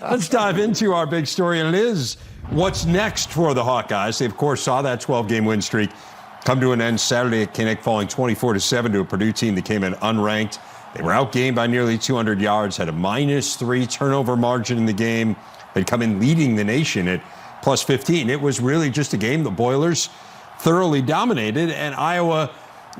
Let's dive into our big story, and it is what's next for the Hawkeyes. They, of course, saw that 12-game win streak come to an end Saturday at Kinnick, falling 24-7 to a Purdue team that came in unranked. They were outgained by nearly 200 yards, had a -3 turnover margin in the game, had come in leading the nation at plus 15. It was really just a game the Boilers thoroughly dominated, and Iowa,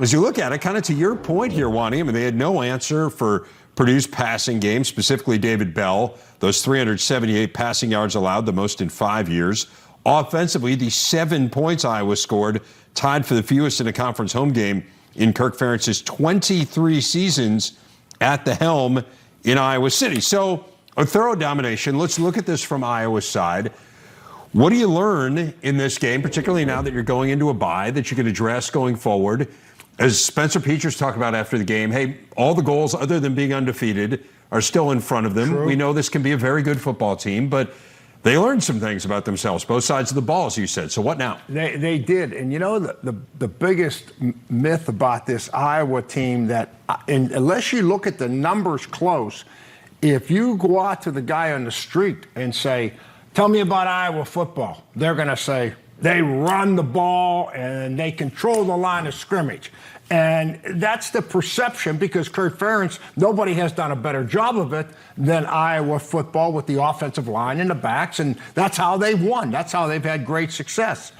as you look at it, kind of to your point here, Wani, I mean, they had no answer for Purdue's passing game, specifically David Bell. Those 378 passing yards allowed, the most in 5 years. Offensively, the 7 points Iowa scored, tied for the fewest in a conference home game in Kirk Ferentz's 23 seasons at the helm in Iowa City. So a thorough domination. Let's look at this from Iowa's side. What do you learn in this game, particularly now that you're going into a bye, that you can address going forward? As Spencer Petras talked about after the game, hey, all the goals other than being undefeated are still in front of them. True. We know this can be a very good football team, but they learned some things about themselves, both sides of the ball, as you said. So what now? They did. And you know, the biggest myth about this Iowa team that, and unless you look at the numbers close, if you go out to the guy on the street and say, tell me about Iowa football, they're going to say, they run the ball and they control the line of scrimmage. And that's the perception, because Kirk Ferentz, nobody has done a better job of it than Iowa football with the offensive line and the backs. And that's how they've won. That's how they've had great success.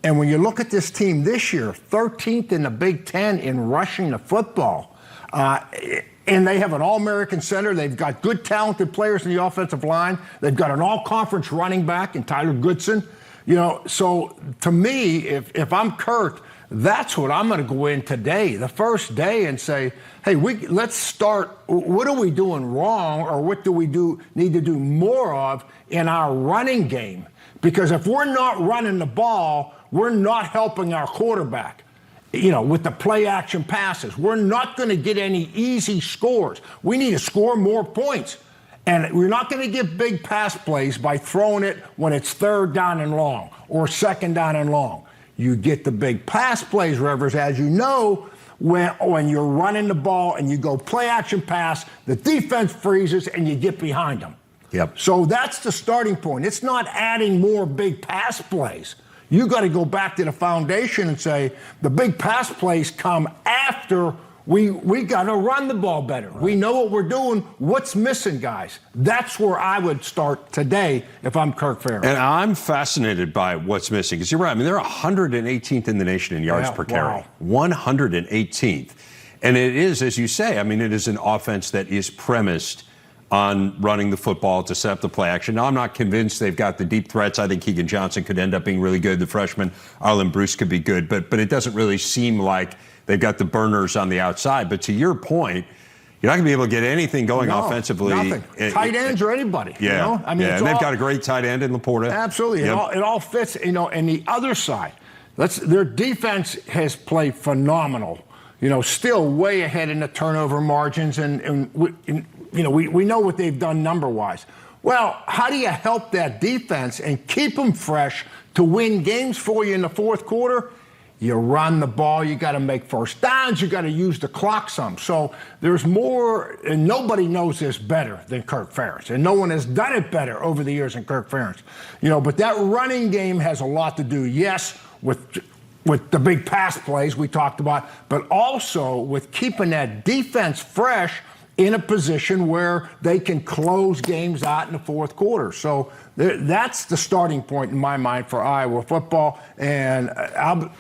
And when you look at this team this year, 13th in the Big Ten in rushing the football. And they have an all-American center. They've got good, talented players in the offensive line. They've got an all-conference running back in Tyler Goodson. You know, so to me, if I'm Kirk, that's what I'm going to go in today, the first day, and say, hey, let's start. What are we doing wrong, or what do we need to do more of in our running game? Because if we're not running the ball, we're not helping our quarterback. You know, with the play action passes, we're not going to get any easy scores. We need to score more points. And we're not going to get big pass plays by throwing it when it's 3rd down and long or 2nd down and long. You get the big pass plays, Rivers, as you know, when you're running the ball and you go play action pass, the defense freezes and you get behind them. Yep. So that's the starting point. It's not adding more big pass plays. You got to go back to the foundation and say the big pass plays come after we got to run the ball better. Right. We know what we're doing. What's missing, guys? That's where I would start today if I'm Kirk Ferentz. And I'm fascinated by what's missing, because you're right. I mean, they're 118th in the nation in yards per carry. Wow. 118th. And it is, as you say, I mean, it is an offense that is premised on running the football to set up the play action. Now, I'm not convinced they've got the deep threats. I think Keegan Johnson could end up being really good. The freshman, Arlen Bruce, could be good. But it doesn't really seem like they've got the burners on the outside. But to your point, you're not going to be able to get anything going offensively. Nothing. Tight ends or anybody. Yeah. You know? I mean, and they've got a great tight end in Laporta. Absolutely. Yep. It all fits. You know, and the other side, their defense has played phenomenal. You know, still way ahead in the turnover margins. And you know, we know what they've done number-wise. Well, how do you help that defense and keep them fresh to win games for you in the fourth quarter? You run the ball, you got to make first downs, you got to use the clock some. So there's more, and nobody knows this better than Kirk Ferentz, and no one has done it better over the years than Kirk Ferentz. You know, but that running game has a lot to do, yes, with the big pass plays we talked about, but also with keeping that defense fresh in a position where they can close games out in the fourth quarter. So that's the starting point in my mind for Iowa football. And,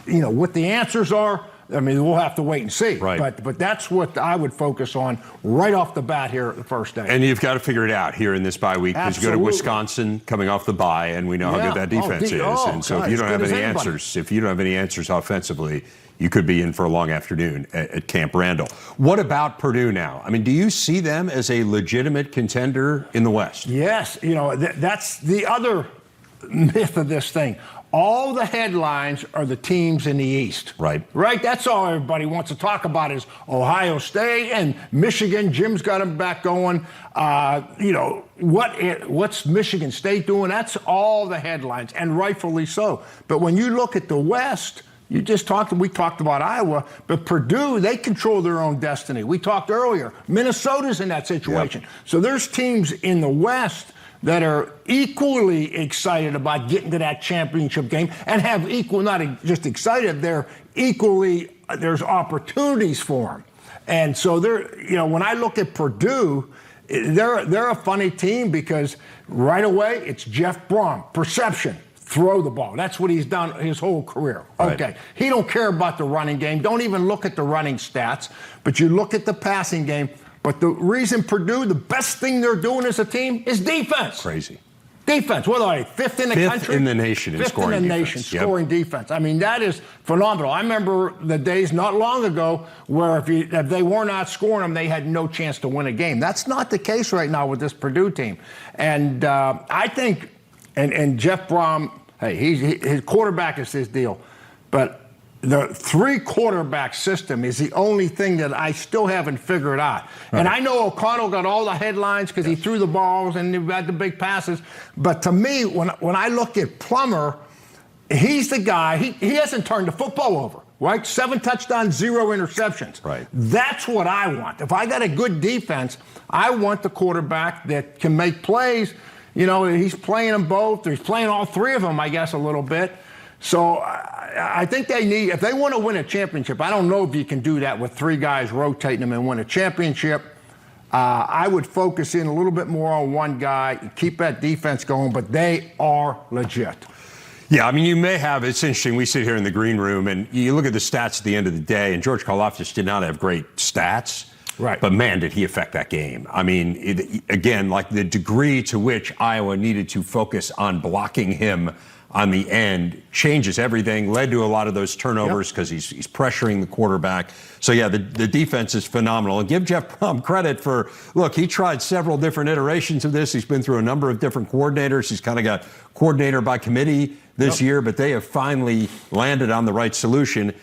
you know, what the answers are, I mean, we'll have to wait and see. Right. But that's what I would focus on right off the bat here the first day. And you've got to figure it out here in this bye week, because you go to Wisconsin coming off the bye, and we know how good that defense is. And so if you don't have any answers, offensively, you could be in for a long afternoon at Camp Randall. What about Purdue now? I mean, do you see them as a legitimate contender in the West? Yes. You know, that's the other myth of this thing. All the headlines are the teams in the East. Right. Right? That's all everybody wants to talk about is Ohio State and Michigan. Jim's got them back going. You know, what's Michigan State doing? That's all the headlines, and rightfully so. But when you look at the West, we talked about Iowa, but Purdue, they control their own destiny. We talked earlier. Minnesota's in that situation. Yep. So there's teams in the West that are equally excited about getting to that championship game and have not just excited, they're equally, there's opportunities for them. And so when I look at Purdue, they're a funny team because right away it's Jeff Brom, perception. Throw the ball. That's what he's done his whole career. Okay. Right. He don't care about the running game. Don't even look at the running stats. But you look at the passing game. But the reason Purdue, the best thing they're doing as a team is defense. Crazy. Defense. What are they? Fifth in the country? Fifth in the nation in scoring defense. Fifth in the nation scoring defense. I mean, that is phenomenal. I remember the days not long ago where if they were not scoring them, they had no chance to win a game. That's not the case right now with this Purdue team. And I think, and Jeff Brom, hey, his quarterback is his deal. But the 3-quarterback system is the only thing that I still haven't figured out. Right. And I know O'Connell got all the headlines because he threw the balls and he had the big passes. But to me, when I look at Plummer, he's the guy. He hasn't turned the football over, right? 7 touchdowns, 0 interceptions. Right. That's what I want. If I got a good defense, I want the quarterback that can make plays. You know, he's playing them both. He's playing all 3 of them, I guess, a little bit. So I think they need, if they want to win a championship, I don't know if you can do that with 3 guys rotating them and win a championship. I would focus in a little bit more on one guy, keep that defense going, but they are legit. Yeah, I mean, you may have, it's interesting, we sit here in the green room and you look at the stats at the end of the day, and George Karlaftis did not have great stats. Right. But man, did he affect that game. I mean, again, like the degree to which Iowa needed to focus on blocking him on the end changes everything, led to a lot of those turnovers because he's pressuring the quarterback. So, yeah, the defense is phenomenal. And give Jeff Brom credit for, look, he tried several different iterations of this. He's been through a number of different coordinators. He's kind of got coordinator by committee this year, but they have finally landed on the right solution.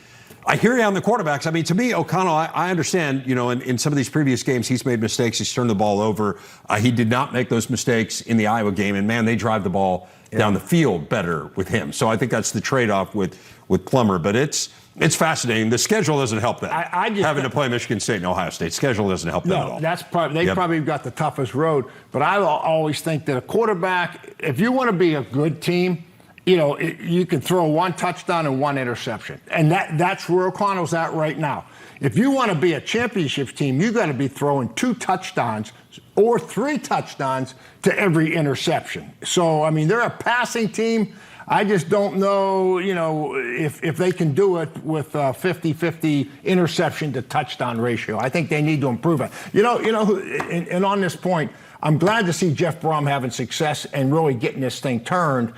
I hear you on the quarterbacks. I mean, to me, O'Connell, I understand, you know, in some of these previous games, he's made mistakes. He's turned the ball over. He did not make those mistakes in the Iowa game. And, man, they drive the ball down the field better with him. So I think that's the trade-off with Plummer. But it's fascinating. The schedule doesn't help that. Having to play Michigan State and Ohio State. Schedule doesn't help that at all. That's probably, they've probably got the toughest road. But I always think that a quarterback, if you want to be a good team, you know, you can throw 1 touchdown and 1 interception. And that's where O'Connell's at right now. If you want to be a championship team, you got to be throwing 2 touchdowns or 3 touchdowns to every interception. So, I mean, they're a passing team. I just don't know, you know, if they can do it with a 50-50 interception to touchdown ratio. I think they need to improve it. You know, and on this point, I'm glad to see Jeff Brom having success and really getting this thing turned.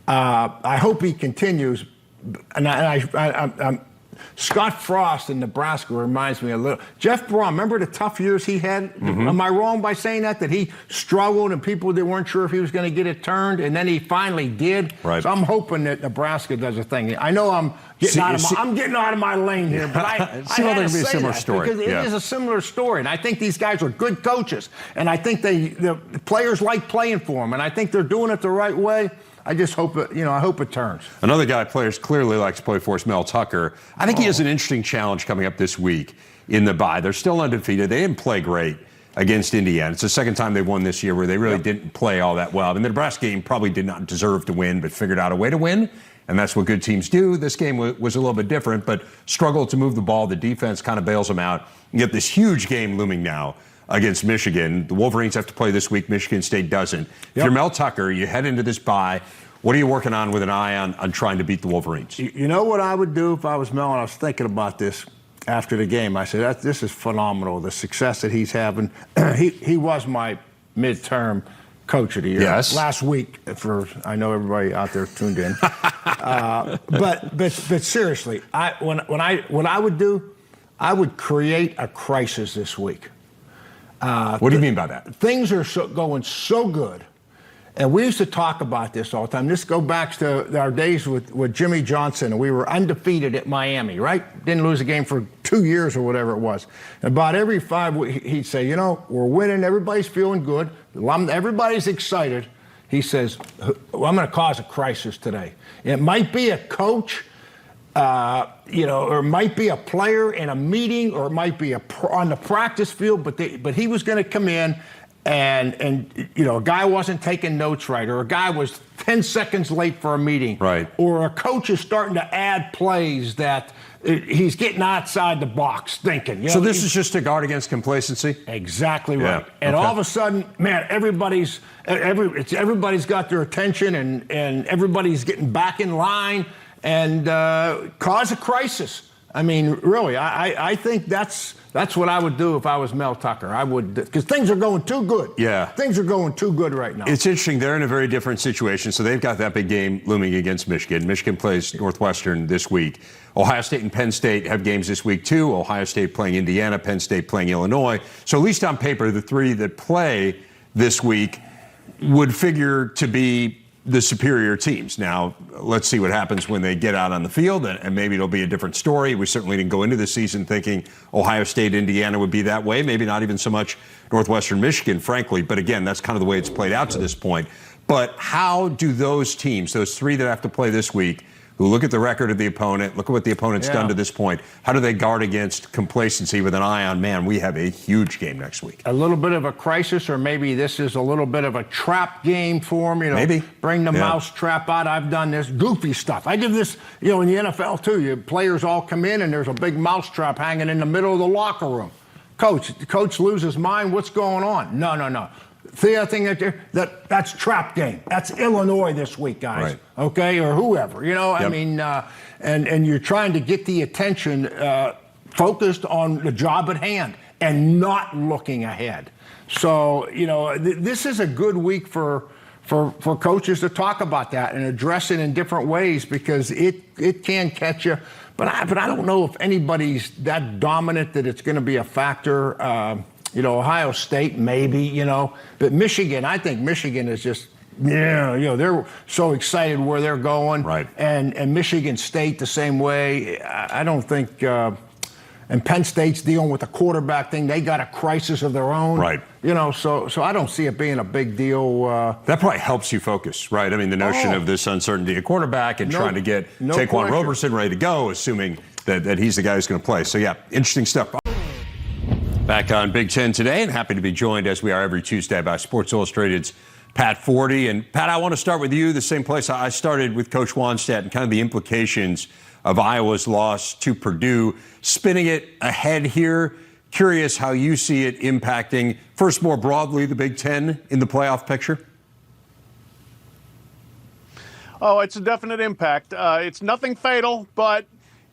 I hope he continues. And Scott Frost in Nebraska reminds me a little. Jeff Brom, remember the tough years he had? Mm-hmm. Am I wrong by saying that he struggled and people they weren't sure if he was going to get it turned, and then he finally did? Right. So I'm hoping that Nebraska does a thing. I know I'm getting out of my lane here, but I had to say similar that story. Because it is a similar story, and I think these guys are good coaches, and I think the players like playing for them, and I think they're doing it the right way. I just hope I hope it turns. Another guy players clearly like to play for is Mel Tucker. I think he has an interesting challenge coming up this week in the bye. They're still undefeated. They didn't play great against Indiana. It's the second time they've won this year where they really didn't play all that well. And the Nebraska game probably did not deserve to win, but figured out a way to win. And that's what good teams do. This game was a little bit different, but struggled to move the ball. The defense kind of bails them out. You get this huge game looming now against Michigan. The Wolverines have to play this week. Michigan State doesn't. If you're Mel Tucker, you head into this bye. What are you working on with an eye on trying to beat the Wolverines? You know what I would do if I was Mel, and I was thinking about this after the game. I said, this is phenomenal, the success that he's having. He was my midterm coach of the year last week. I know everybody out there tuned in. But seriously, what I would do, I would create a crisis this week. What do you mean by that? Things are going so good. And we used to talk about this all the time. This goes back to our days with Jimmy Johnson, and we were undefeated at Miami, right? Didn't lose a game for 2 years or whatever it was. And about every 5 weeks, he'd say, you know, we're winning, everybody's feeling good, everybody's excited. He says, well, I'm going to cause a crisis today. It might be a coach, or it might be a player in a meeting, or it might be on the practice field, but he was going to come in and a guy wasn't taking notes right, or a guy was 10 seconds late for a meeting, right, or a coach is starting to add plays that he's getting outside the box thinking. So this is just to guard against complacency? Exactly right. And all of a sudden, man, everybody's got their attention, and everybody's getting back in line and cause a crisis. I mean, really, I think that's what I would do if I was Mel Tucker. I would, because things are going too good. Yeah. Things are going too good right now. It's interesting. They're in a very different situation. So they've got that big game looming against Michigan. Michigan plays Northwestern this week. Ohio State and Penn State have games this week, too. Ohio State playing Indiana, Penn State playing Illinois. So at least on paper, the three that play this week would figure to be the superior teams. Now, let's see what happens when they get out on the field, and maybe it'll be a different story. We certainly didn't go into the season thinking Ohio State, Indiana would be that way. Maybe not even so much Northwestern, Michigan, frankly. But again, that's kind of the way it's played out to this point. But how do those teams, those three that have to play this week, who look at the record of the opponent, look at what the opponent's done to this point, how do they guard against complacency with an eye on, man, we have a huge game next week? A little bit of a crisis, or maybe this is a little bit of a trap game for them. Maybe. Bring the mouse trap out. I've done this goofy stuff. I give this, in the NFL too. Players all come in and there's a big mouse trap hanging in the middle of the locker room. The coach loses mind. What's going on? No. See that thing that's trap game. That's Illinois this week, guys. Right. Okay, or whoever. I mean, and you're trying to get the attention focused on the job at hand and not looking ahead. So this is a good week for coaches to talk about that and address it in different ways, because it can catch you. But I don't know if anybody's that dominant that it's going to be a factor. Ohio State, maybe, but Michigan, I think Michigan is just, they're so excited where they're going. Right. And Michigan State the same way. I don't think, and Penn State's dealing with the quarterback thing. They got a crisis of their own. Right. So I don't see it being a big deal. That probably helps you focus, right? I mean, the notion of this uncertainty at quarterback and trying to get Taquan Roberson ready to go, assuming that he's the guy who's going to play. So, yeah, interesting stuff. Back on Big Ten today, and happy to be joined, as we are every Tuesday, by Sports Illustrated's Pat Forde. And, Pat, I want to start with you, the same place I started with Coach Wannstedt, and kind of the implications of Iowa's loss to Purdue. Spinning it ahead here, curious how you see it impacting, first more broadly, the Big Ten in the playoff picture? Oh, it's a definite impact. It's nothing fatal, but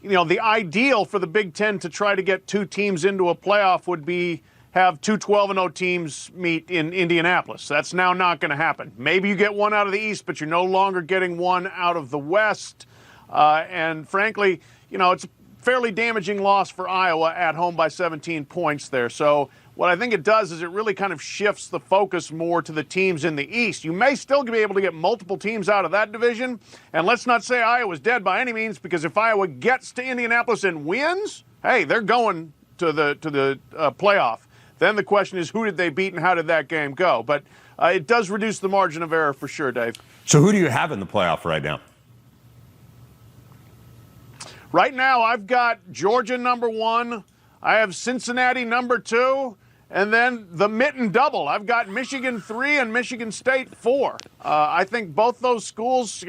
the ideal for the Big Ten to try to get two teams into a playoff would be have two 12-0 teams meet in Indianapolis. That's now not going to happen. Maybe you get one out of the East, but you're no longer getting one out of the West. And frankly, it's a fairly damaging loss for Iowa at home by 17 points there. So what I think it does is it really kind of shifts the focus more to the teams in the East. You may still be able to get multiple teams out of that division. And let's not say Iowa's dead by any means, because if Iowa gets to Indianapolis and wins, hey, they're going to the playoff. Then the question is, who did they beat and how did that game go? But it does reduce the margin of error for sure, Dave. So who do you have in the playoff right now? Right now, I've got Georgia number 1. I have Cincinnati number 2. And then the mitten double. I've got Michigan 3 and Michigan State 4. I think both those schools,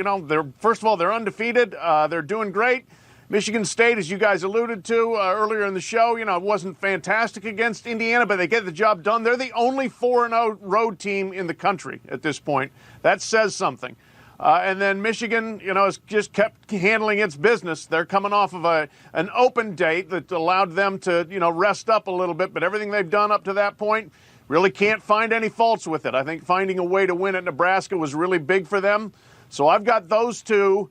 first of all, they're undefeated. They're doing great. Michigan State, as you guys alluded to earlier in the show, it wasn't fantastic against Indiana, but they get the job done. They're the only 4-0 road team in the country at this point. That says something. And then Michigan, has just kept handling its business. They're coming off of an open date that allowed them to, rest up a little bit. But everything they've done up to that point, really can't find any faults with it. I think finding a way to win at Nebraska was really big for them. So I've got those two,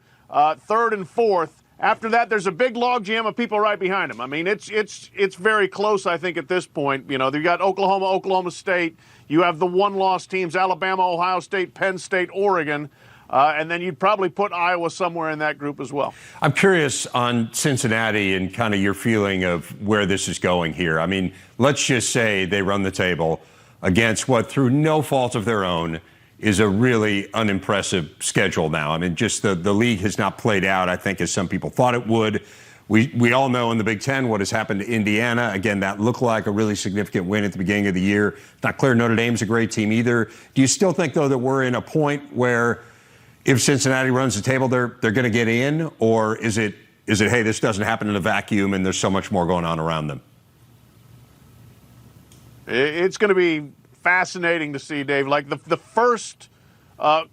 third and fourth. After that, there's a big logjam of people right behind them. I mean, it's very close, I think, at this point. You've got Oklahoma, Oklahoma State. You have the one-loss teams, Alabama, Ohio State, Penn State, Oregon. And then you'd probably put Iowa somewhere in that group as well. I'm curious on Cincinnati and kind of your feeling of where this is going here. I mean, let's just say they run the table against what, through no fault of their own, is a really unimpressive schedule now. I mean, just the league has not played out, I think, as some people thought it would. We all know in the Big Ten what has happened to Indiana. Again, that looked like a really significant win at the beginning of the year. Not clear Notre Dame's a great team either. Do you still think, though, that we're in a point where if Cincinnati runs the table, they're going to get in? Or is it, hey, this doesn't happen in a vacuum and there's so much more going on around them? It's going to be fascinating to see, Dave. Like the first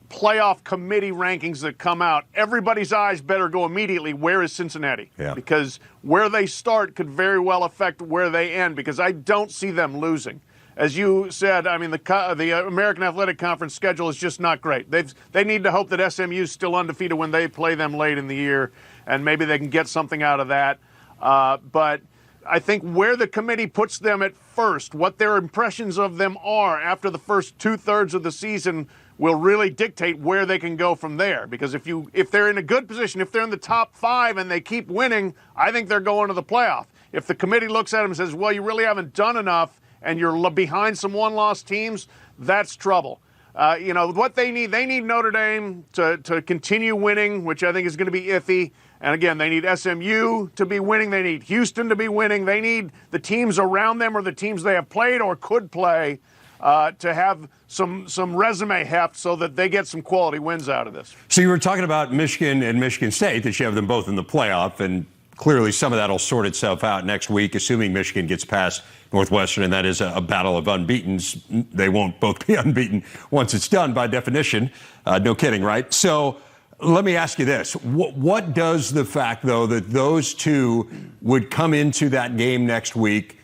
playoff committee rankings that come out, everybody's eyes better go immediately. Where is Cincinnati? Yeah. Because where they start could very well affect where they end, because I don't see them losing. As you said, I mean, the American Athletic Conference schedule is just not great. They need to hope that SMU is still undefeated when they play them late in the year, and maybe they can get something out of that. But I think where the committee puts them at first, what their impressions of them are after the first 2/3 of the season, will really dictate where they can go from there. Because if they're in a good position, if they're in the top 5 and they keep winning, I think they're going to the playoff. If the committee looks at them and says, well, you really haven't done enough and you're behind some one-loss teams, that's trouble. What they need Notre Dame to continue winning, which I think is going to be iffy. And again, they need SMU to be winning. They need Houston to be winning. They need the teams around them or the teams they have played or could play to have some resume heft so that they get some quality wins out of this. So you were talking about Michigan and Michigan State, that you have them both in the playoff, and clearly some of that will sort itself out next week, assuming Michigan gets past Northwestern, and that is a battle of unbeatens. They won't both be unbeaten once it's done, by definition. No kidding, right? So let me ask you this. What does the fact, though, that those two would come into that game next week,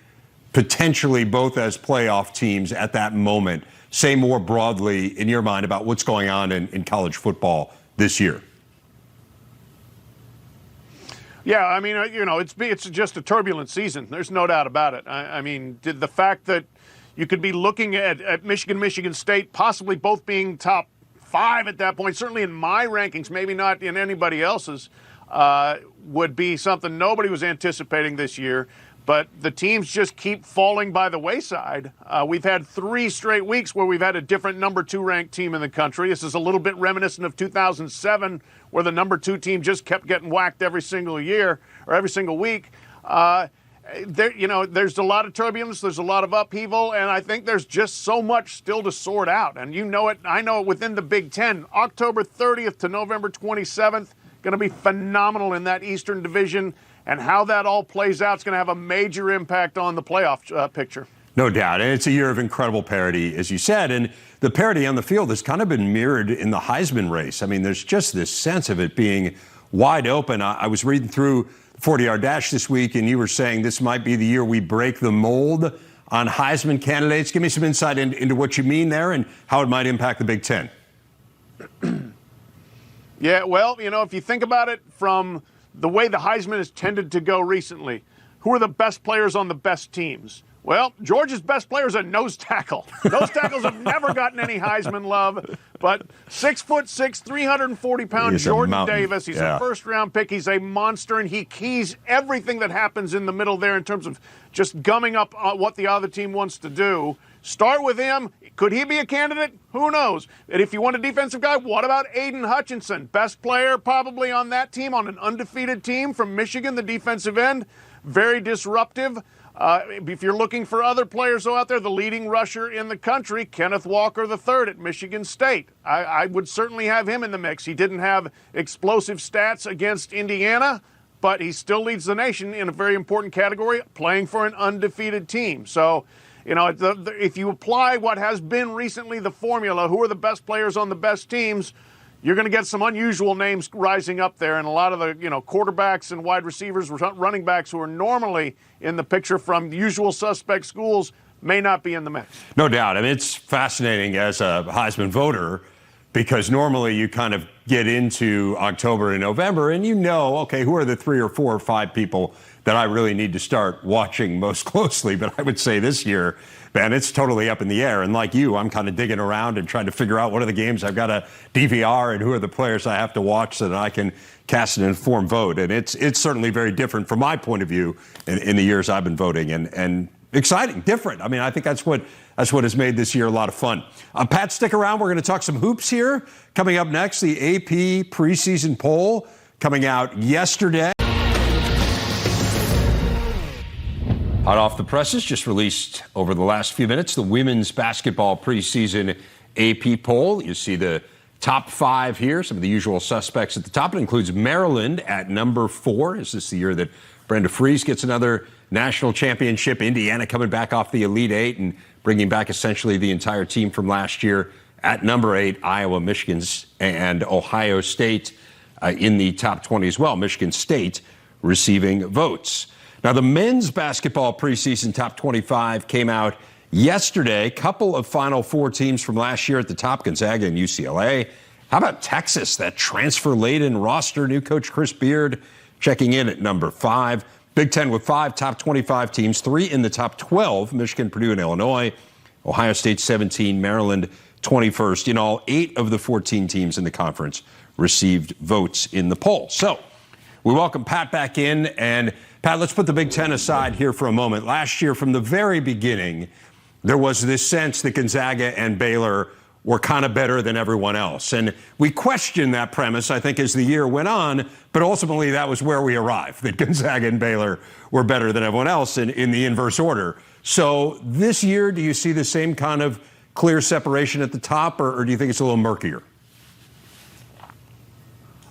potentially both as playoff teams at that moment, say more broadly in your mind about what's going on in college football this year? Yeah, I mean, it's just a turbulent season. There's no doubt about it. I mean, the fact that you could be looking at Michigan State possibly both being top 5 at that point, certainly in my rankings, maybe not in anybody else's, would be something nobody was anticipating this year. But the teams just keep falling by the wayside. We've had 3 straight weeks where we've had a different number 2 ranked team in the country. This is a little bit reminiscent of 2007, where the number 2 team just kept getting whacked every single year or every single week. There's a lot of turbulence, there's a lot of upheaval, and I think there's just so much still to sort out. And you know it, I know it within the Big Ten. October 30th to November 27th, going to be phenomenal in that Eastern Division. And how that all plays out is going to have a major impact on the playoff picture. No doubt. And it's a year of incredible parity, as you said. And the parity on the field has kind of been mirrored in the Heisman race. I mean, there's just this sense of it being wide open. I was reading through 40-yard dash this week, and you were saying this might be the year we break the mold on Heisman candidates. Give me some insight into what you mean there and how it might impact the Big Ten. Yeah, well, if you think about it from the way the Heisman has tended to go recently, who are the best players on the best teams? Well, Georgia's best player is a nose tackle. Nose tackles have never gotten any Heisman love, but 6'6", 340-pound Jordan Davis. He's a first-round pick. He's a monster, and he keys everything that happens in the middle there in terms of just gumming up what the other team wants to do. Start with him. Could he be a candidate? Who knows? And if you want a defensive guy, what about Aiden Hutchinson? Best player probably on that team, on an undefeated team from Michigan, the defensive end. Very disruptive. If you're looking for other players out there, the leading rusher in the country, Kenneth Walker III at Michigan State. I would certainly have him in the mix. He didn't have explosive stats against Indiana, but he still leads the nation in a very important category, playing for an undefeated team. So, if you apply what has been recently the formula, who are the best players on the best teams, you're going to get some unusual names rising up there, and a lot of the quarterbacks and wide receivers, running backs who are normally in the picture from usual suspect schools may not be in the mix. No doubt. I mean, it's fascinating as a Heisman voter because normally you kind of get into October and November and okay, who are the 3 or 4 or 5 people that I really need to start watching most closely. But I would say this year, man, it's totally up in the air. And like you, I'm kind of digging around and trying to figure out what are the games I've got to DVR and who are the players I have to watch so that I can cast an informed vote. And it's certainly very different from my point of view in the years I've been voting and exciting, different. I mean, I think that's what has made this year a lot of fun. Pat, stick around. We're going to talk some hoops here. Coming up next, the AP preseason poll coming out yesterday. Hot off the presses, just released over the last few minutes, the women's basketball preseason AP poll. You see the top 5 here, some of the usual suspects at the top. It includes Maryland at number 4. Is this the year that Brenda Fries gets another national championship? Indiana coming back off the Elite 8 and bringing back essentially the entire team from last year. At number 8, Iowa, Michigan, and Ohio State in the top 20 as well. Michigan State receiving votes. Now, the men's basketball preseason top 25 came out yesterday. Couple of Final Four teams from last year at the top, Gonzaga and UCLA. How about Texas, that transfer-laden roster? New coach Chris Beard checking in at number 5. Big Ten with 5 top 25 teams, 3 in the top 12, Michigan, Purdue, and Illinois. Ohio State 17, Maryland 21st. In all, 8 of the 14 teams in the conference received votes in the poll. So we welcome Pat back in. And Pat, let's put the Big Ten aside here for a moment. Last year, from the very beginning, there was this sense that Gonzaga and Baylor were kind of better than everyone else. And we questioned that premise, I think, as the year went on. But ultimately, that was where we arrived, that Gonzaga and Baylor were better than everyone else in the inverse order. So this year, do you see the same kind of clear separation at the top, or do you think it's a little murkier?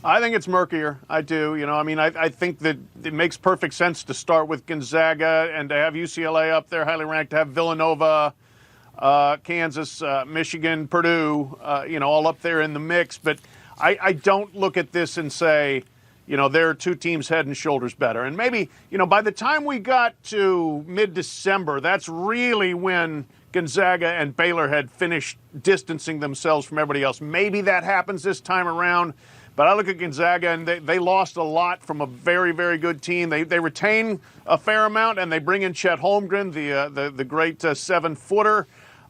I think it's murkier. I do. I think that it makes perfect sense to start with Gonzaga and to have UCLA up there, highly ranked, to have Villanova, Kansas, Michigan, Purdue, all up there in the mix. But I don't look at this and say, there are 2 teams head and shoulders better. And maybe, by the time we got to mid-December, that's really when Gonzaga and Baylor had finished distancing themselves from everybody else. Maybe that happens this time around. But I look at Gonzaga, and they lost a lot from a very, very good team. They retain a fair amount, and they bring in Chet Holmgren, the great 7-footer.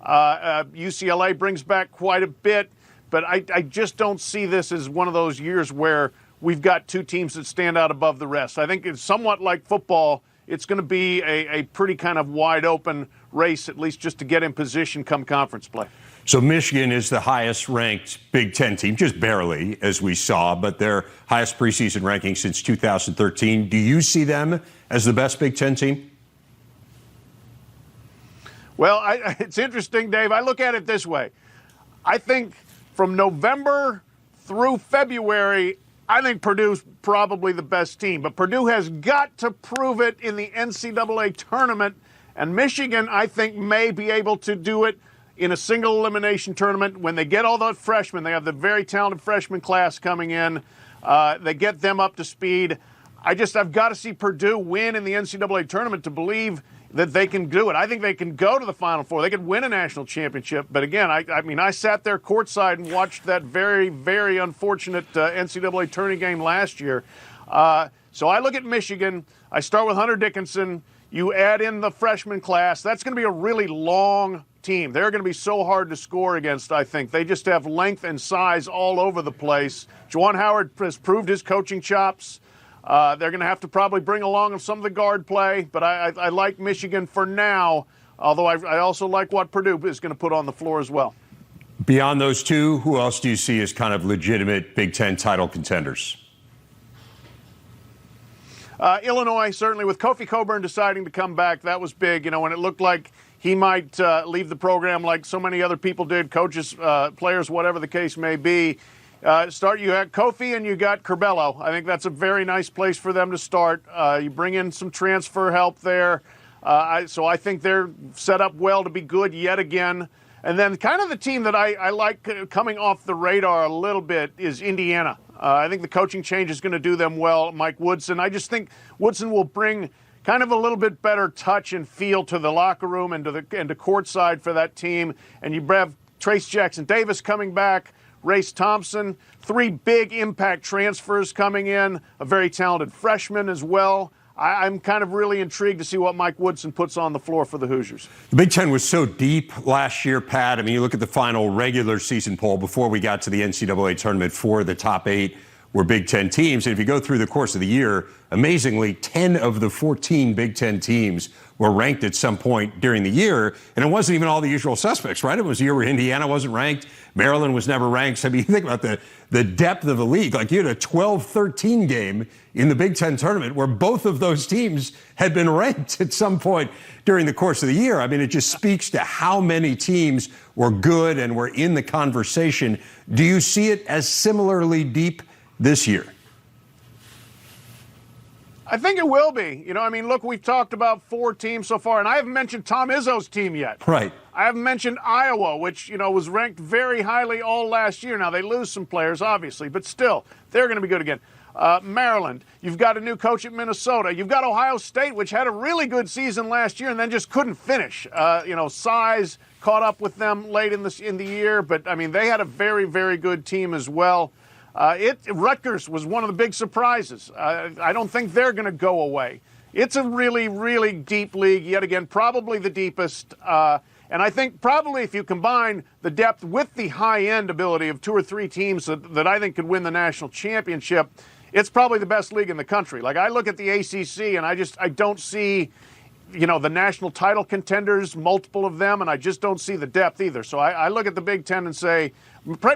UCLA brings back quite a bit. But I just don't see this as one of those years where we've got 2 teams that stand out above the rest. I think it's somewhat like football. It's going to be a pretty kind of wide-open race, at least just to get in position come conference play. So Michigan is the highest-ranked Big Ten team, just barely, as we saw, but their highest preseason ranking since 2013. Do you see them as the best Big Ten team? Well, it's interesting, Dave. I look at it this way. I think from November through February, I think Purdue's probably the best team. But Purdue has got to prove it in the NCAA tournament. And Michigan, I think, may be able to do it in a single elimination tournament. When they get all the freshmen, they have the very talented freshman class coming in. They get them up to speed. I've got to see Purdue win in the NCAA tournament to believe that they can do it. I think they can go to the Final Four. They could win a national championship. But again, I sat there courtside and watched that very, very unfortunate NCAA tourney game last year. So I look at Michigan. I start with Hunter Dickinson. You add in the freshman class. That's going to be a really long team. They're going to be so hard to score against, I think. They just have length and size all over the place. Juwan Howard has proved his coaching chops. They're going to have to probably bring along some of the guard play, but I like Michigan for now, although I also like what Purdue is going to put on the floor as well. Beyond those 2, who else do you see as kind of legitimate Big Ten title contenders? Illinois, certainly, with Kofi Cockburn deciding to come back, that was big. When it looked like he might leave the program like so many other people did, coaches, players, whatever the case may be. You got Kofi and you got Curbelo. I think that's a very nice place for them to start. You bring in some transfer help there. So I think they're set up well to be good yet again. And then kind of the team that I like coming off the radar a little bit is Indiana. I think the coaching change is going to do them well. Mike Woodson. I just think Woodson will bring kind of a little bit better touch and feel to the locker room and to courtside for that team. And you have Trace Jackson-Davis coming back, Race Thompson, 3 big impact transfers coming in, a very talented freshman as well. I'm kind of really intrigued to see what Mike Woodson puts on the floor for the Hoosiers. The Big Ten was so deep last year, Pat. I mean, you look at the final regular season poll before we got to the NCAA tournament for the top 8 were Big Ten teams. And if you go through the course of the year, amazingly, 10 of the 14 Big Ten teams were ranked at some point during the year. And it wasn't even all the usual suspects, right? It was a year where Indiana wasn't ranked. Maryland was never ranked. So, I mean, you think about the depth of the league. Like, you had a 12-13 game in the Big Ten tournament where both of those teams had been ranked at some point during the course of the year. I mean, it just speaks to how many teams were good and were in the conversation. Do you see it as similarly deep this year? I think it will be. You know, I mean, look, we've talked about 4 teams so far, and I haven't mentioned Tom Izzo's team yet. Right. I haven't mentioned Iowa, which, you know, was ranked very highly all last year. Now, they lose some players, obviously, but still, they're going to be good again. Maryland, you've got a new coach at Minnesota. You've got Ohio State, which had a really good season last year and then just couldn't finish. You know, size caught up with them late in the year, but, I mean, they had a very, very good team as well. Rutgers was one of the big surprises. I don't think they're going to go away. It's a really, really deep league, yet again, probably the deepest. And I think probably if you combine the depth with the high-end ability of 2 or 3 teams that I think could win the national championship, it's probably the best league in the country. Like, I look at the ACC, and I don't see, you know, the national title contenders, multiple of them, and I just don't see the depth either. So I look at the Big Ten and say,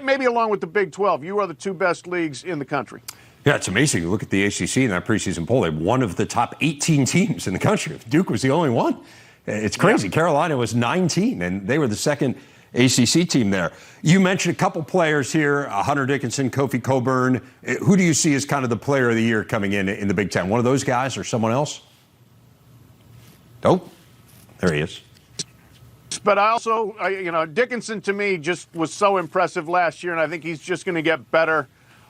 maybe along with the Big 12, you are the 2 best leagues in the country. Yeah, it's amazing. You look at the ACC in that preseason poll, they're one of the top 18 teams in the country. Duke was the only one. It's crazy. Yeah. Carolina was 19, and they were the second ACC team there. You mentioned a couple players here, Hunter Dickinson, Kofi Cockburn. Who do you see as kind of the player of the year coming in the Big Ten? One of those guys or someone else? Nope. There he is. But I also, you know, Dickinson to me just was so impressive last year, and I think he's just going to get better.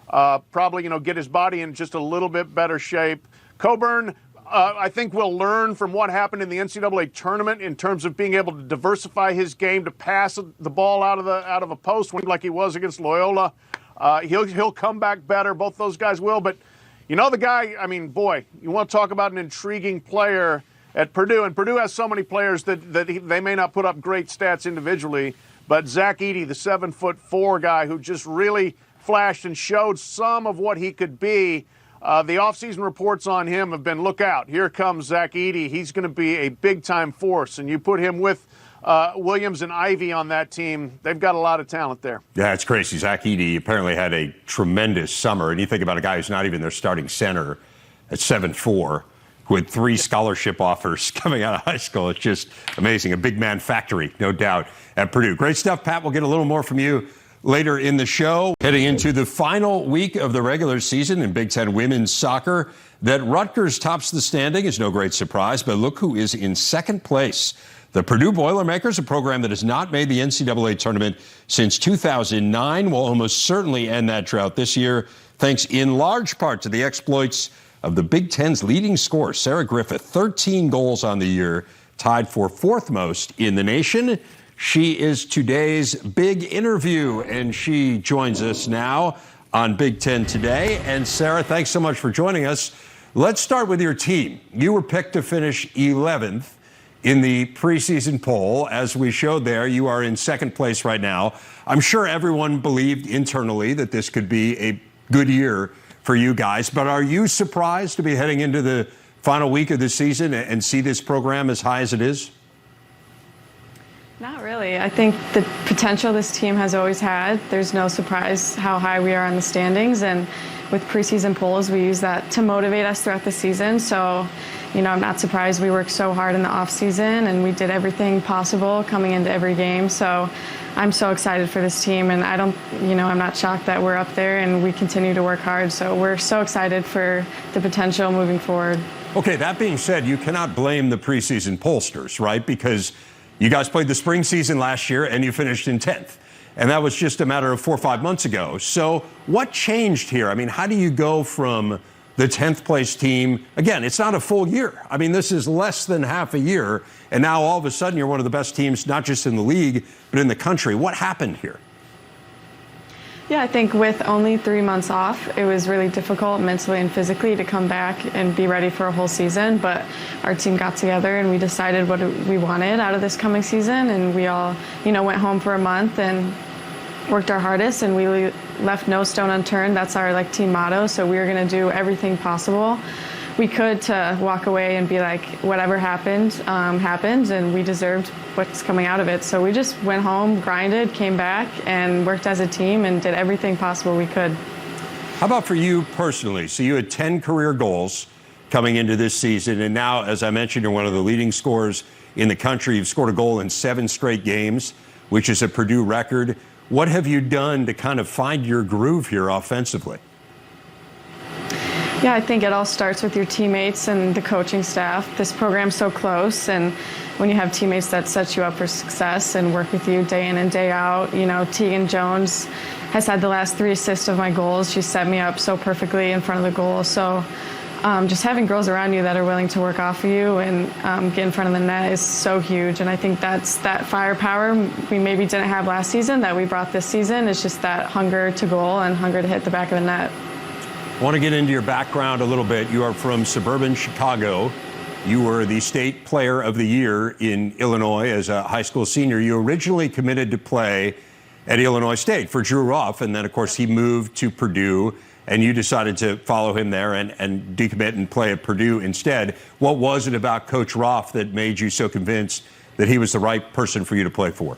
Probably, you know, get his body in just a little bit better shape. Cockburn, I think we'll learn from what happened in the NCAA tournament in terms of being able to diversify his game to pass the ball out of a post like he was against Loyola. He'll come back better. Both those guys will. But, you know, the guy, I mean, boy, you want to talk about an intriguing player at Purdue, and Purdue has so many players that they may not put up great stats individually, but Zach Edey, the 7'4" guy who just really flashed and showed some of what he could be. The offseason reports on him have been, look out, here comes Zach Edey. He's going to be a big-time force, and you put him with Williams and Ivey on that team, they've got a lot of talent there. Yeah, it's crazy. Zach Edey apparently had a tremendous summer, and you think about a guy who's not even their starting center at 7'4", who had 3 scholarship offers coming out of high school. It's just amazing. A big man factory, no doubt, at Purdue. Great stuff, Pat. We'll get a little more from you later in the show. Heading into the final week of the regular season in Big Ten women's soccer, that Rutgers tops the standing is no great surprise, but look who is in second place. The Purdue Boilermakers, a program that has not made the NCAA tournament since 2009, will almost certainly end that drought this year, thanks in large part to the exploits of the Big Ten's leading scorer, Sarah Griffith, 13 goals on the year, tied for 4th most in the nation. She is today's big interview, and she joins us now on Big Ten Today. And Sarah, thanks so much for joining us. Let's start with your team. You were picked to finish 11th in the preseason poll. As we showed there, you are in second place right now. I'm sure everyone believed internally that this could be a good year for you guys, but are you surprised to be heading into the final week of the season and see this program as high as it is? Not really. I think the potential this team has always had. There's no surprise how high we are in the standings, and with preseason polls, we use that to motivate us throughout the season. So, you know, I'm not surprised. We worked so hard in the off season, and we did everything possible coming into every game. So I'm so excited for this team, and I'm not shocked that we're up there, and we continue to work hard. So we're so excited for the potential moving forward. Okay, that being said, you cannot blame the preseason pollsters, right? Because you guys played the spring season last year, and you finished in 10th. And that was just a matter of 4 or 5 months ago. So what changed here? I mean, how do you go from the 10th place team? Again, it's not a full year. I mean, this is less than half a year. And now all of a sudden you're one of the best teams, not just in the league, but in the country. What happened here? Yeah, I think with only 3 months off, it was really difficult mentally and physically to come back and be ready for a whole season. But our team got together and we decided what we wanted out of this coming season. And we all, went home for a month and worked our hardest, and we left no stone unturned. That's our team motto. So we were going to do everything possible we could to walk away and be like, whatever happened, happened, and we deserved what's coming out of it. So we just went home, grinded, came back, and worked as a team and did everything possible we could. How about for you personally? So you had 10 career goals coming into this season, and now, as I mentioned, you're one of the leading scorers in the country. You've scored a goal in 7 straight games, which is a Purdue record. What have you done to kind of find your groove here offensively? Yeah, I think it all starts with your teammates and the coaching staff. This program's so close, and when you have teammates that set you up for success and work with you day in and day out, Tegan Jones has had the last 3 assists of my goals. She set me up so perfectly in front of the goal. So just having girls around you that are willing to work off of you and get in front of the net is so huge. And I think that's that firepower we maybe didn't have last season that we brought this season. It's just that hunger to goal and hunger to hit the back of the net. I want to get into your background a little bit. You are from suburban Chicago. You were the state player of the year in Illinois as a high school senior. You originally committed to play at Illinois State for Drew Ruff, and then, of course, he moved to Purdue, and you decided to follow him there and decommit and play at Purdue instead. What was it about Coach Ruff that made you so convinced that he was the right person for you to play for?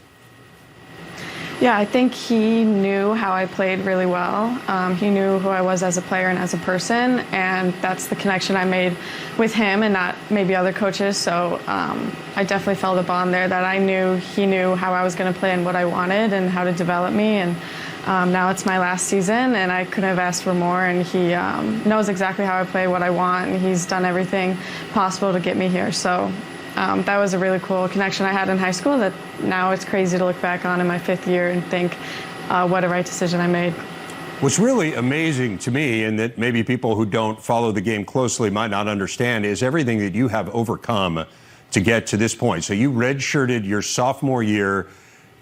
Yeah, I think he knew how I played really well. He knew who I was as a player and as a person, and that's the connection I made with him and not maybe other coaches. So I definitely felt a bond there that I knew he knew how I was going to play and what I wanted and how to develop me. And now it's my last season, and I couldn't have asked for more. And he knows exactly how I play, what I want, and he's done everything possible to get me here. So that was a really cool connection I had in high school that now it's crazy to look back on in my 5th year and think what a right decision I made. What's really amazing to me, and that maybe people who don't follow the game closely might not understand, is everything that you have overcome to get to this point. So you redshirted your sophomore year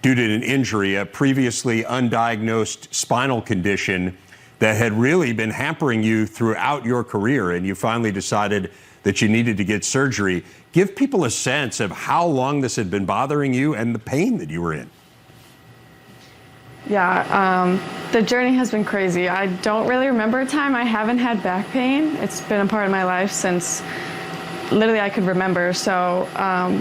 due to an injury, a previously undiagnosed spinal condition that had really been hampering you throughout your career, and you finally decided that you needed to get surgery. Give people a sense of how long this had been bothering you and the pain that you were in. Yeah, the journey has been crazy. I don't really remember a time I haven't had back pain. It's been a part of my life since literally I could remember. So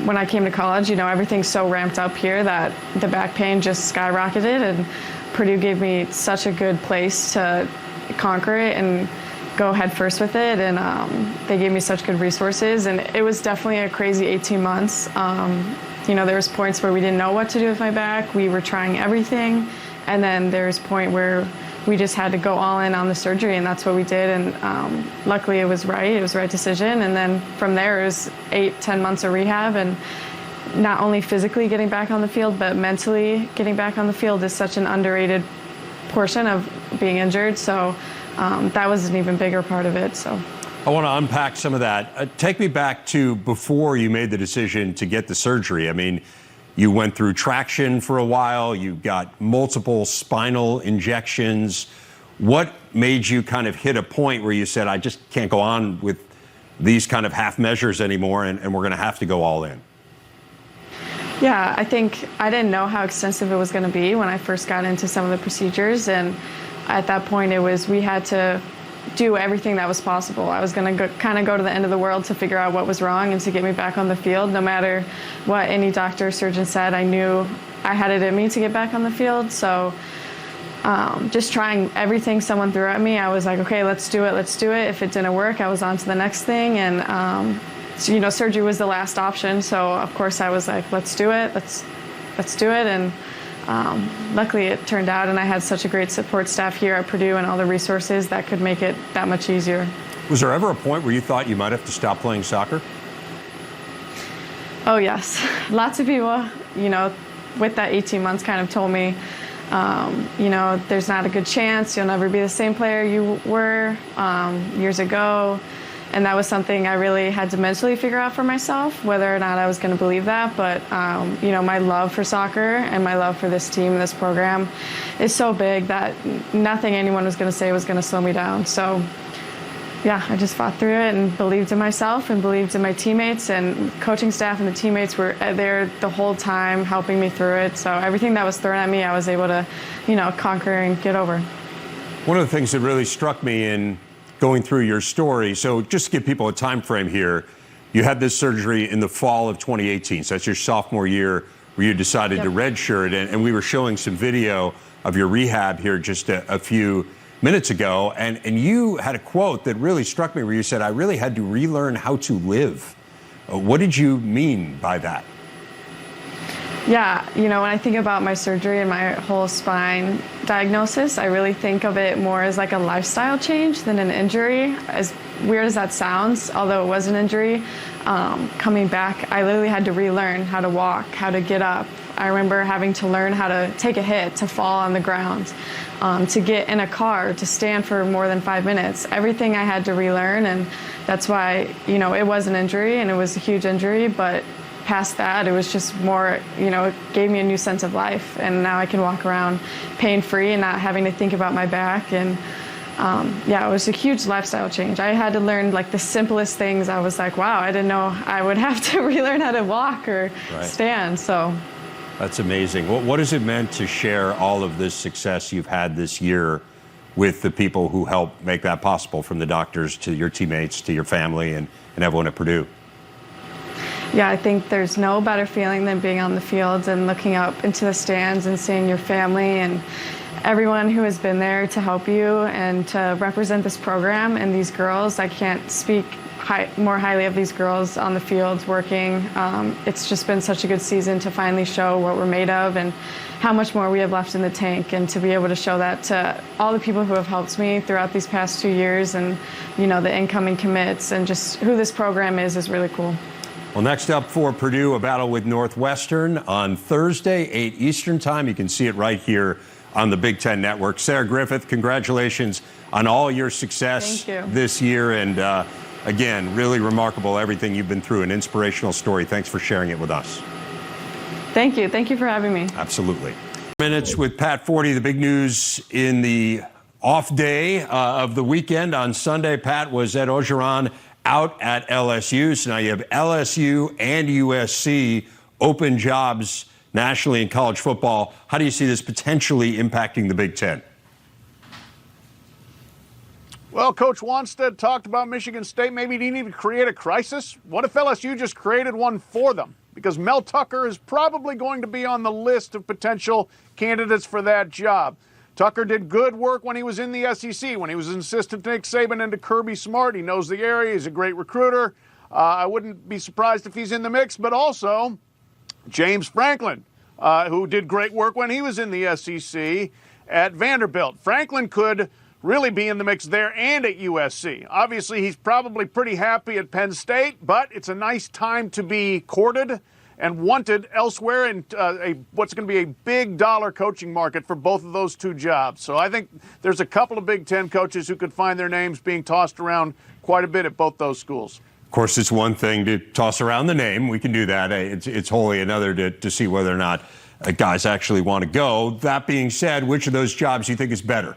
when I came to college, everything's so ramped up here that the back pain just skyrocketed, and Purdue gave me such a good place to conquer it and go head first with it, and they gave me such good resources, and it was definitely a crazy 18 months. There was points where we didn't know what to do with my back. We were trying everything, and then there's a point where we just had to go all in on the surgery, and that's what we did, and luckily it was the right decision. And then from there it was 8-10 months of rehab, and not only physically getting back on the field, but mentally getting back on the field is such an underrated portion of being injured. So that was an even bigger part of it. So I want to unpack some of that. Take me back to before you made the decision to get the surgery. I mean, you went through traction for a while. You got multiple spinal injections. What made you kind of hit a point where you said, I just can't go on with these kind of half measures anymore, and we're going to have to go all in? Yeah, I think I didn't know how extensive it was going to be when I first got into some of the procedures, and at that point we had to do everything that was possible. I was going to kind of go to the end of the world to figure out what was wrong and to get me back on the field. No matter what any doctor or surgeon said, I knew I had it in me to get back on the field. So just trying everything someone threw at me, I was like, okay, let's do it. If it didn't work, I was on to the next thing. And surgery was the last option. So of course I was like, let's do it. Let's do it. And luckily it turned out, and I had such a great support staff here at Purdue and all the resources that could make it that much easier. Was there ever a point where you thought you might have to stop playing soccer? Oh yes, lots of people, with that 18 months kind of told me, there's not a good chance, you'll never be the same player you were years ago. And that was something I really had to mentally figure out for myself, whether or not I was going to believe that. But, my love for soccer and my love for this team, this program, is so big that nothing anyone was going to say was going to slow me down. So, yeah, I just fought through it and believed in myself and believed in my teammates, and coaching staff and the teammates were there the whole time helping me through it. So everything that was thrown at me, I was able to, conquer and get over. One of the things that really struck me in going through your story, so just to give people a time frame here, you had this surgery in the fall of 2018, so that's your sophomore year where you decided to redshirt, and we were showing some video of your rehab here just a few minutes ago, and you had a quote that really struck me where you said, I really had to relearn how to live. What did you mean by that? Yeah, when I think about my surgery and my whole spine diagnosis, I really think of it more as like a lifestyle change than an injury. As weird as that sounds, although it was an injury, coming back, I literally had to relearn how to walk, how to get up. I remember having to learn how to take a hit, to fall on the ground, to get in a car, to stand for more than 5 minutes. Everything I had to relearn, and that's why, it was an injury, and it was a huge injury, but past that, it was just more, it gave me a new sense of life, and now I can walk around pain-free and not having to think about my back, and it was a huge lifestyle change. I had to learn like the simplest things. I was like, wow, I didn't know I would have to relearn how to walk or stand, so. That's amazing. What has it meant to share all of this success you've had this year with the people who helped make that possible, from the doctors to your teammates to your family and everyone at Purdue? Yeah, I think there's no better feeling than being on the field and looking up into the stands and seeing your family and everyone who has been there to help you and to represent this program and these girls. I can't speak more highly of these girls on the field working. It's just been such a good season to finally show what we're made of and how much more we have left in the tank, and to be able to show that to all the people who have helped me throughout these past 2 years, and the incoming commits, and just who this program is really cool. Well, next up for Purdue, a battle with Northwestern on Thursday, 8 Eastern time. You can see it right here on the Big Ten Network. Sarah Griffith, congratulations on all your success this year. And again, really remarkable everything you've been through, an inspirational story. Thanks for sharing it with us. Thank you. Thank you for having me. Absolutely. Minutes with Pat Forde. The big news in the off day of the weekend on Sunday, Pat, was Ed Orgeron out at LSU. So now you have LSU and USC open jobs nationally in college football. How do you see this potentially impacting the Big Ten? Well, Coach Wannstedt talked about Michigan State. Maybe they need to create a crisis. What if LSU just created one for them? Because Mel Tucker is probably going to be on the list of potential candidates for that job. Tucker did good work when he was in the SEC, when he was an assistant to Nick Saban and to Kirby Smart. He knows the area. He's a great recruiter. I wouldn't be surprised if he's in the mix, but also James Franklin, who did great work when he was in the SEC at Vanderbilt. Franklin could really be in the mix there and at USC. Obviously, he's probably pretty happy at Penn State, but it's a nice time to be courted and wanted elsewhere in what's going to be a big dollar coaching market for both of those two jobs. So I think there's a couple of Big Ten coaches who could find their names being tossed around quite a bit at both those schools. Of course, it's one thing to toss around the name. We can do that. It's wholly another to see whether or not guys actually want to go. That being said, which of those jobs do you think is better?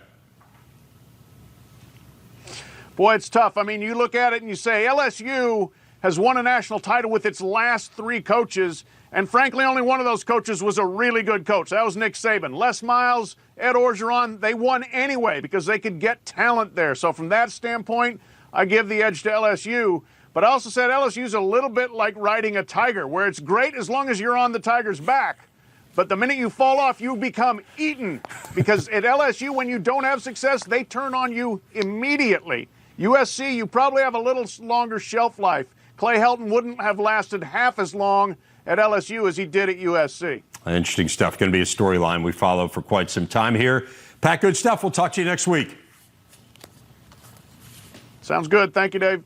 Boy, it's tough. I mean, you look at it and you say LSU has won a national title with its last three coaches, and frankly, only one of those coaches was a really good coach. That was Nick Saban. Les Miles, Ed Orgeron, they won anyway because they could get talent there. So from that standpoint, I give the edge to LSU. But I also said LSU's a little bit like riding a tiger, where it's great as long as you're on the tiger's back. But the minute you fall off, you become eaten. Because at LSU, when you don't have success, they turn on you immediately. USC, you probably have a little longer shelf life. Clay Helton wouldn't have lasted half as long at LSU as he did at USC. Interesting stuff. Going to be a storyline we follow for quite some time here. Pat, good stuff. We'll talk to you next week. Sounds good. Thank you, Dave.